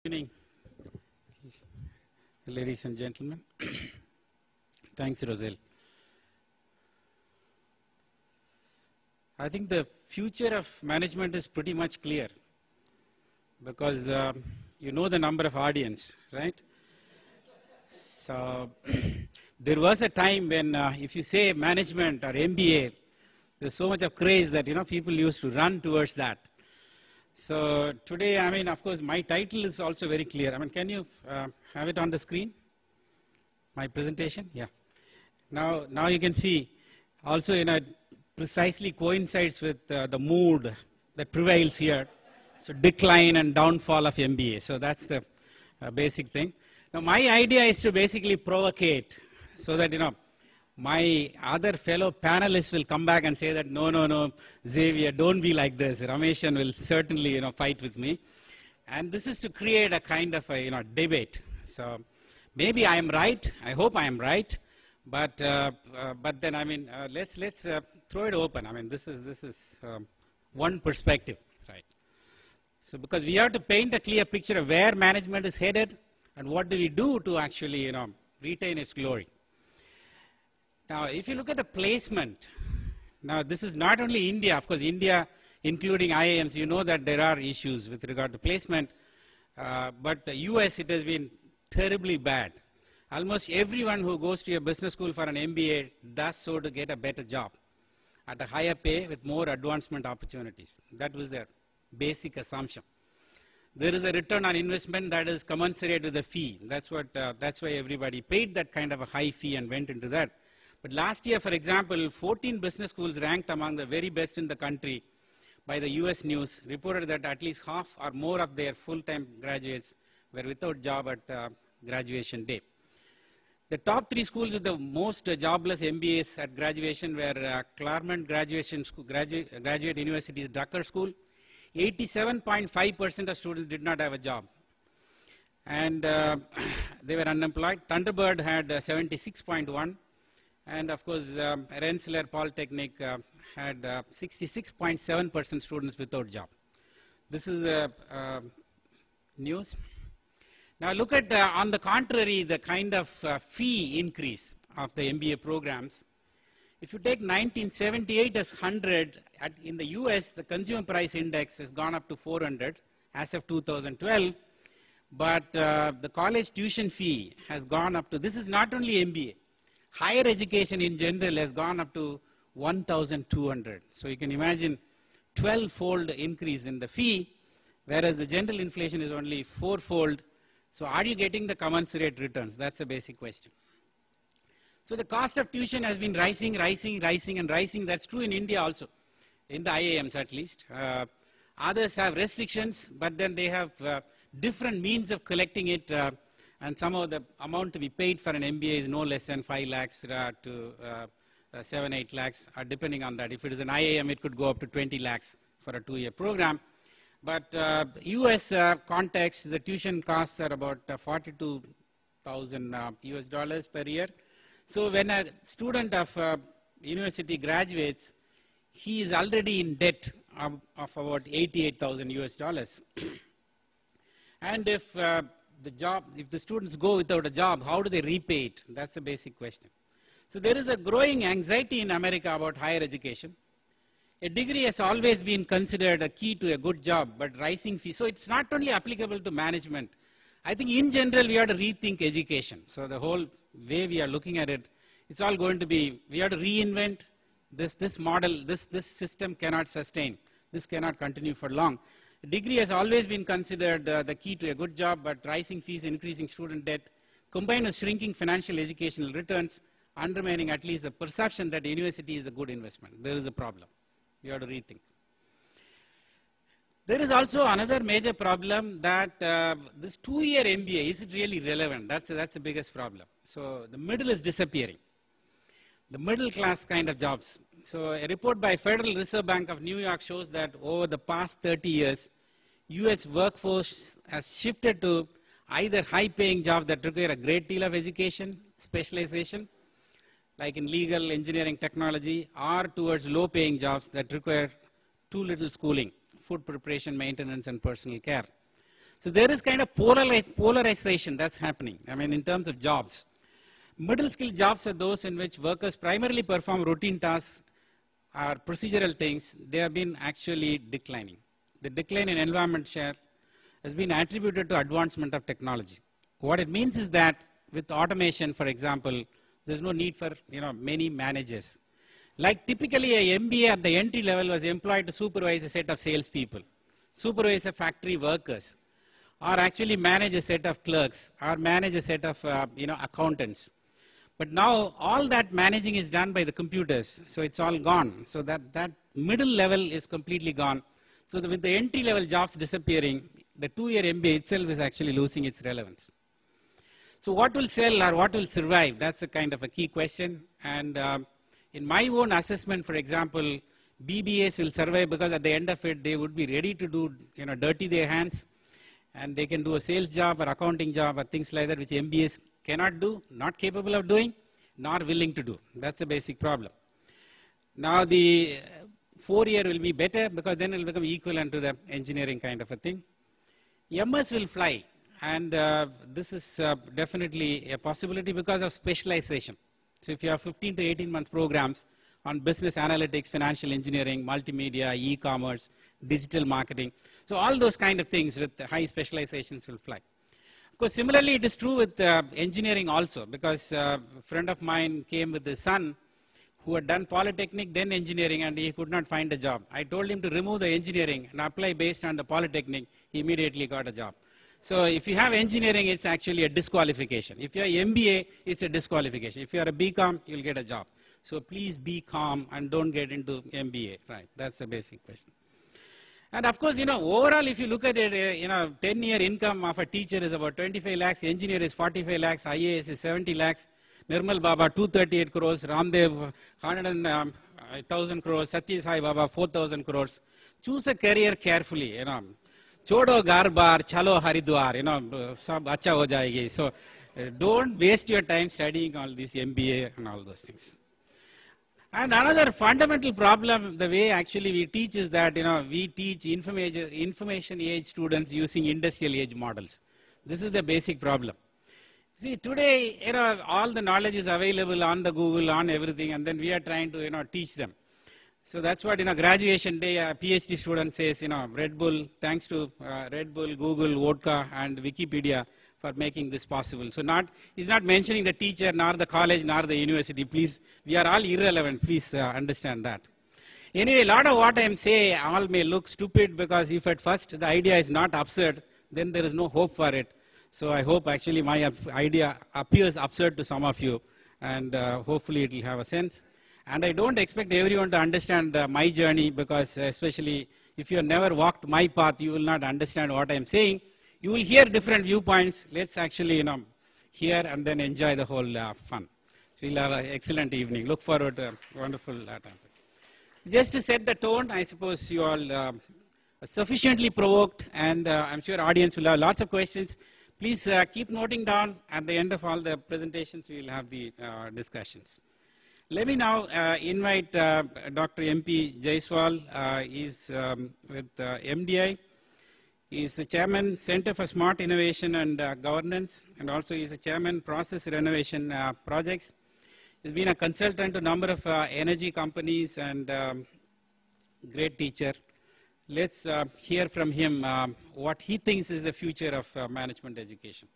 Good evening, ladies and gentlemen. Thanks, Roselle. I think the future of management is pretty much clear because you know the number of audience, right? So there was a time when if you say management or MBA, there's so much of craze that people used to run towards that. So today, of course, my title is also very clear. Can you have it on the screen? My presentation? Yeah. Now you can see also, precisely coincides with the mood that prevails here. So decline and downfall of MBA. So that's the basic thing. Now my idea is to basically provocate so that, my other fellow panelists will come back and say that, no, Xavier, don't be like this. Rameshan will certainly, fight with me. And this is to create a kind of a, debate. So maybe I am right. I hope I am right. But then, let's throw it open. This is one perspective, right? So because we have to paint a clear picture of where management is headed and what do we do to actually, retain its glory. Now, if you look at the placement, now this is not only India, of course, India, including IIMs, you know that there are issues with regard to placement, but the US, it has been terribly bad. Almost everyone who goes to a business school for an MBA does so to get a better job at a higher pay with more advancement opportunities. That was their basic assumption. There is a return on investment that is commensurate with the fee. That's why everybody paid that kind of a high fee and went into that. But last year, for example, 14 business schools ranked among the very best in the country by the US News reported that at least half or more of their full-time graduates were without job at graduation day. The top 3 schools with the most jobless MBAs at graduation were Claremont Graduate University's Drucker School. 87.5% of students did not have a job. And they were unemployed. Thunderbird had 76.1. And of course, Rensselaer Polytechnic had 66.7% students without job. This is news. Now look at, on the contrary, the kind of fee increase of the MBA programs. If you take 1978 as 100, in the US, the consumer price index has gone up to 400 as of 2012. But the college tuition fee has gone up to, this is not only MBA. Higher education in general has gone up to 1,200. So you can imagine 12-fold increase in the fee, whereas the general inflation is only 4-fold. So are you getting the commensurate returns? That's a basic question. So the cost of tuition has been rising. That's true in India also, in the IIMs at least. Others have restrictions, but then they have different means of collecting it. And somehow the amount to be paid for an MBA is no less than 5 lakhs to 7-8 lakhs, depending on that. If it is an IIM, it could go up to 20 lakhs for a 2-year program. But US context, the tuition costs are about 42,000 US dollars per year. So when a student of university graduates, he is already in debt of about 88,000 US dollars. And if the students go without a job, how do they repay it? That's a basic question. So there is a growing anxiety in America about higher education. A degree has always been considered a key to a good job, but rising fees. So it's not only applicable to management. I think in general, we have to rethink education. So the whole way we are looking at it, it's all going to be, we have to reinvent this model. This system cannot sustain. This cannot continue for long. A degree has always been considered the key to a good job, but rising fees, increasing student debt, combined with shrinking financial educational returns, undermining at least the perception that the university is a good investment. There is a problem. You have to rethink. There is also another major problem that this 2-year MBA, is it really relevant? That's the biggest problem. So the middle is disappearing. The middle class kind of jobs. So a report by Federal Reserve Bank of New York shows that over the past 30 years, US workforce has shifted to either high-paying jobs that require a great deal of education, specialization, like in legal, engineering, technology, or towards low-paying jobs that require too little schooling, food preparation, maintenance, and personal care. So there is kind of polarization that's happening, I mean, in terms of jobs. Middle skill jobs are those in which workers primarily perform routine tasks or procedural things. They have been actually declining. The decline in environment share has been attributed to advancement of technology. What it means is that with automation, for example, there's no need for many managers. Like typically a MBA at the entry level was employed to supervise a set of salespeople, supervise a factory workers, or actually manage a set of clerks, or manage a set of accountants. But now all that managing is done by the computers, so it's all gone. So that middle level is completely gone. So with the entry level jobs disappearing, the 2-year MBA itself is actually losing its relevance. So what will sell or what will survive? That's a kind of a key question. And in my own assessment, for example, BBAs will survive because at the end of it, they would be ready to do, dirty their hands, and they can do a sales job or accounting job or things like that, which MBAs cannot do, not capable of doing, nor willing to do. That's a basic problem. Now the 4-year will be better because then it will become equivalent to the engineering kind of a thing. MS will fly. And this is definitely a possibility because of specialization. So if you have 15 to 18 months programs on business analytics, financial engineering, multimedia, e-commerce, digital marketing. So all those kind of things with high specializations will fly. Of course, similarly, it is true with engineering also, because a friend of mine came with his son who had done polytechnic, then engineering, and he could not find a job. I told him to remove the engineering and apply based on the polytechnic. He immediately got a job. So if you have engineering, it's actually a disqualification. If you have MBA, it's a disqualification. If you are a BCom, you'll get a job. So please be calm and don't get into MBA. Right, that's a basic question. And of course, overall, if you look at it, 10-year income of a teacher is about 25 lakhs, engineer is 45 lakhs, IAS is 70 lakhs, Nirmal Baba 238 crores, Ramdev 100,000 crores, Satya Sai Baba 4,000 crores. Choose a career carefully, Chodo Garbar, Chalo Haridwar, sab acha ho jayegi. So don't waste your time studying all these MBA and all those things. And another fundamental problem, the way actually we teach is that, we teach information age students using industrial age models. This is the basic problem. See, today, all the knowledge is available on the Google, on everything, and then we are trying to, teach them. So that's what, graduation day, a PhD student says, Red Bull, thanks to Red Bull, Google, Vodka, and Wikipedia for making this possible. So he's not mentioning the teacher, nor the college, nor the university. Please, we are all irrelevant. Please understand that. Anyway, a lot of what I'm saying all may look stupid because if at first the idea is not absurd, then there is no hope for it. So I hope actually my idea appears absurd to some of you, and hopefully it will have a sense. And I don't expect everyone to understand my journey because especially if you have never walked my path, you will not understand what I'm saying. You will hear different viewpoints. Let's actually, hear and then enjoy the whole fun. So we'll have an excellent evening. Look forward to a wonderful time. Just to set the tone, I suppose you all are sufficiently provoked, and I'm sure audience will have lots of questions. Please keep noting down. At the end of all the presentations, we will have the discussions. Let me now invite Dr. M.P. Jaiswal. He's with MDI. He's the chairman, Center for Smart Innovation and Governance, and also he's a chairman, Process Renovation Projects. He's been a consultant to a number of energy companies and great teacher. Let's hear from him what he thinks is the future of management education.